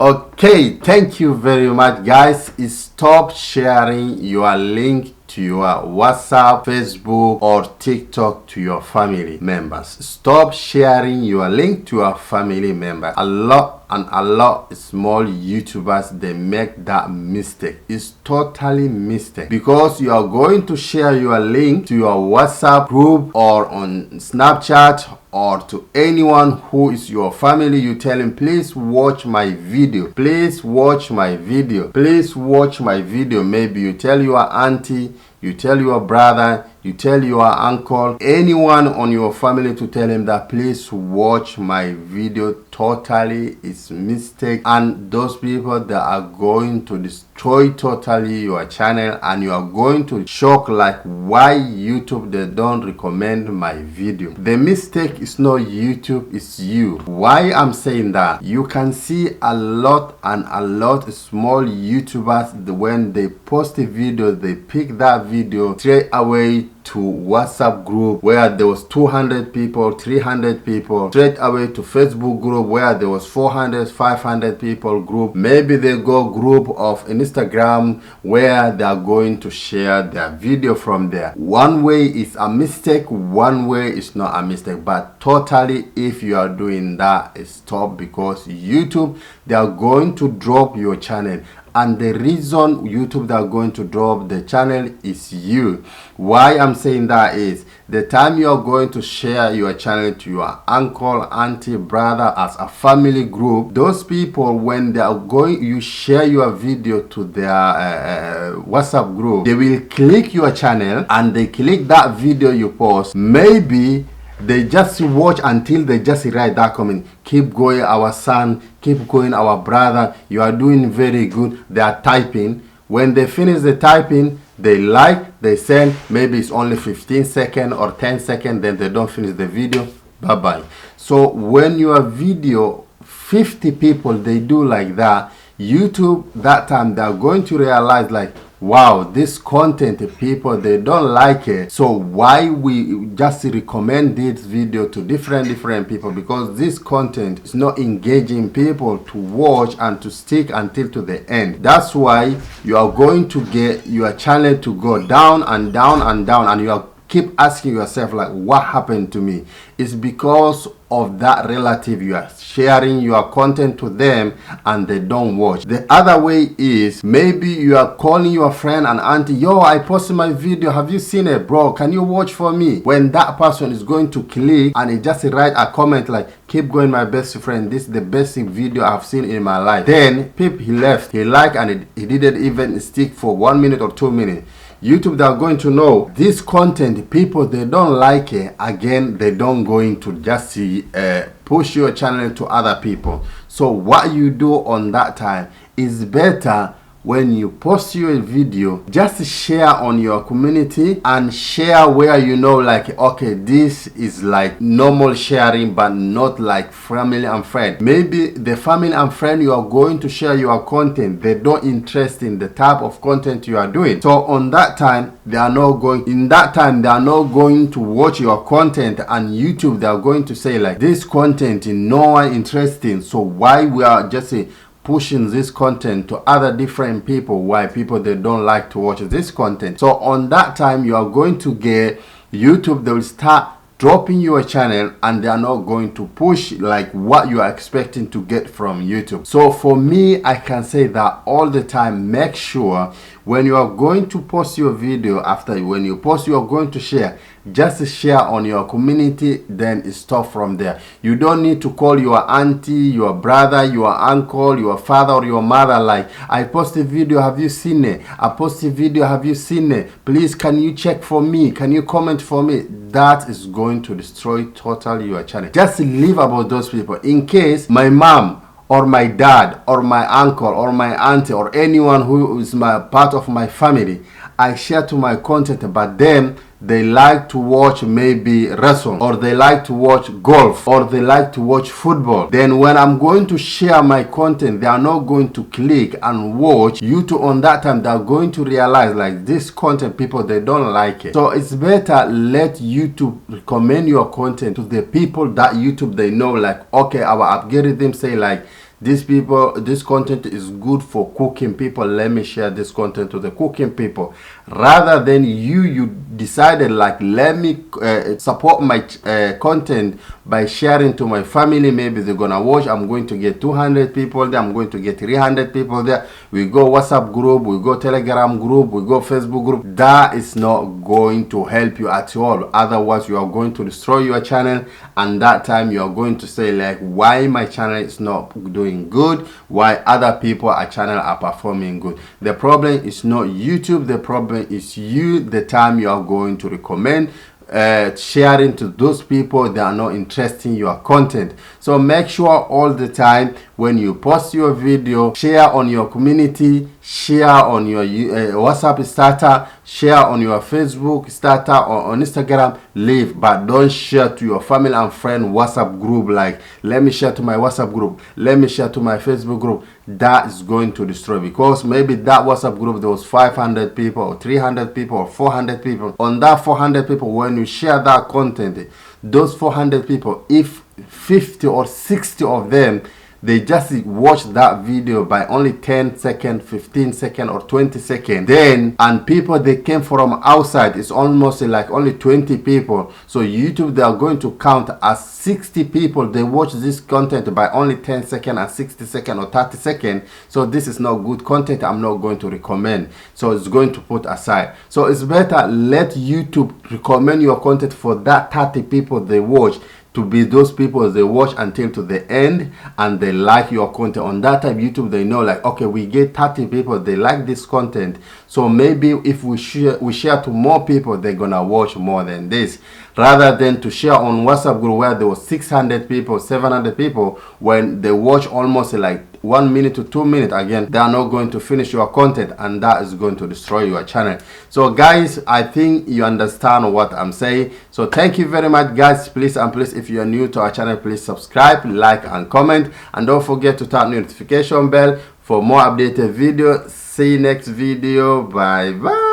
Okay, thank you very much, guys. Stop sharing your link to your WhatsApp, Facebook, or TikTok to your family members. Stop sharing your link to your family members. A lot of small YouTubers, they make that mistake. It's totally mistake, because you are going to share your link to your WhatsApp group or on Snapchat or to anyone who is your family. You tell him, please watch my video, please watch my video, please watch my video. Maybe you tell your auntie, you tell your brother, you tell your uncle, anyone on your family, to tell him that please watch my video. Totally it's mistake, and those people, they are going to destroy totally your channel, and you are going to shock like why YouTube they don't recommend my video. The mistake is not YouTube, it's you. Why I'm saying that? You can see a lot of small YouTubers, when they post a video, they pick that video straight away to WhatsApp group where there was 200 people, 300 people, straight away to Facebook group where there was 400, 500 people group. Maybe they go group of Instagram where they are going to share their video from there. One way is a mistake, one way is not a mistake, but totally if you are doing that, stop, because YouTube, they are going to drop your channel. And the reason YouTube, they are going to drop the channel is you. Why I'm saying that is, the time you are going to share your channel to your uncle, auntie, brother as a family group, those people, when they are going, you share your video to their WhatsApp group, they will click your channel and they click that video you post. Maybe they just watch until they just write that comment, keep going our son, keep going our brother, you are doing very good. They are typing. When they finish the typing, they like, they send. Maybe it's only 15 seconds or 10 seconds, then they don't finish the video, bye bye. So when your video 50 people, they do like that, YouTube that time, they are going to realize like, wow, this content, people, they don't like it, so why we just recommend this video to different people, because this content is not engaging people to watch and to stick until to the end. That's why you are going to get your channel to go down and down and down, and you are keep asking yourself like, what happened to me? It's because of that relative. You are sharing your content to them and they don't watch. The other way is, maybe you are calling your friend and auntie, yo, I posted my video, have you seen it, bro, can you watch for me? When that person is going to click and he just write a comment like, keep going my best friend, this is the best video I've seen in my life, then peep, he left, he liked, and he didn't even stick for 1 minute or 2 minutes. YouTube, they are going to know this content, people, they don't like it. Again, they don't going to just push your channel to other people. So what you do on that time is better, when you post your video, just share on your community and share where you know like, okay, this is like normal sharing, but not like family and friend. Maybe the family and friend you are going to share your content, they don't interest in the type of content you are doing. So on that time, they are not going, in that time, they are not going to watch your content, and YouTube, they are going to say like, this content is no one interesting, so why we are just pushing this content to other different people, why people, they don't like to watch this content. So on that time, you are going to get YouTube, they will start dropping your channel, and they are not going to push like what you are expecting to get from YouTube. So for me, I can say that all the time, make sure when you are going to post your video, after when you post, you are going to share, just share on your community, then stop from there. You don't need to call your auntie, your brother, your uncle, your father, or your mother like, I posted a video, have you seen it? I posted a video, have you seen it? Please, can you check for me? Can you comment for me? That is going to destroy totally your channel. Just leave about those people. In case my mom or my dad or my uncle or my auntie or anyone who is my part of my family, I share to my content, but them, they like to watch maybe wrestling, or they like to watch golf, or they like to watch football. Then when I'm going to share my content, they are not going to click and watch. YouTube on that time, they are going to realize like, this content, people, they don't like it. So it's better let YouTube recommend your content to the people that YouTube, they know like, okay, our algorithm say like, these people, this content is good for cooking people, let me share this content to the cooking people, rather than you decided like, let me support my content by sharing to my family. Maybe they're gonna watch, I'm going to get 200 people there, I'm going to get 300 people there. We go WhatsApp group, we go Telegram group, we go Facebook group. That is not going to help you at all. Otherwise, you are going to destroy your channel, and that time you are going to say like, why my channel is not doing good, why other people a channel are performing good. The problem is not YouTube, the problem is you, the time you are going to recommend sharing to those people that are not interested in your content. So make sure all the time when you post your video, share on your community, share on your WhatsApp starter, share on your Facebook starter or on Instagram, leave, but don't share to your family and friend WhatsApp group like, let me share to my WhatsApp group, let me share to my Facebook group. That is going to destroy, because maybe that WhatsApp group there was 500 people or 300 people or 400 people. On that 400 people, when you share that content, those 400 people, if 50 or 60 of them they just watch that video by only 10 seconds, 15 seconds or 20 seconds, then, and people they came from outside, it's almost like only 20 people. So YouTube, they are going to count as 60 people they watch this content by only 10 seconds and 60 seconds or 30 seconds. So this is not good content, I'm not going to recommend. So it's going to put aside. So it's better let YouTube recommend your content for that 30 people they watch, to be those people they watch until to the end and they like your content. On that time, YouTube, they know like, okay, we get 30 people, they like this content, so maybe if we share to more people, they're gonna watch more than this, rather than to share on WhatsApp group where there was 600 people, 700 people, when they watch almost like 1 minute to 2 minutes, again, they are not going to finish your content, and that is going to destroy your channel. So guys, I think you understand what I'm saying. So thank you very much guys. Please and please, if you are new to our channel, please subscribe, like and comment, and don't forget to turn the notification bell for more updated videos. See you next video. Bye bye.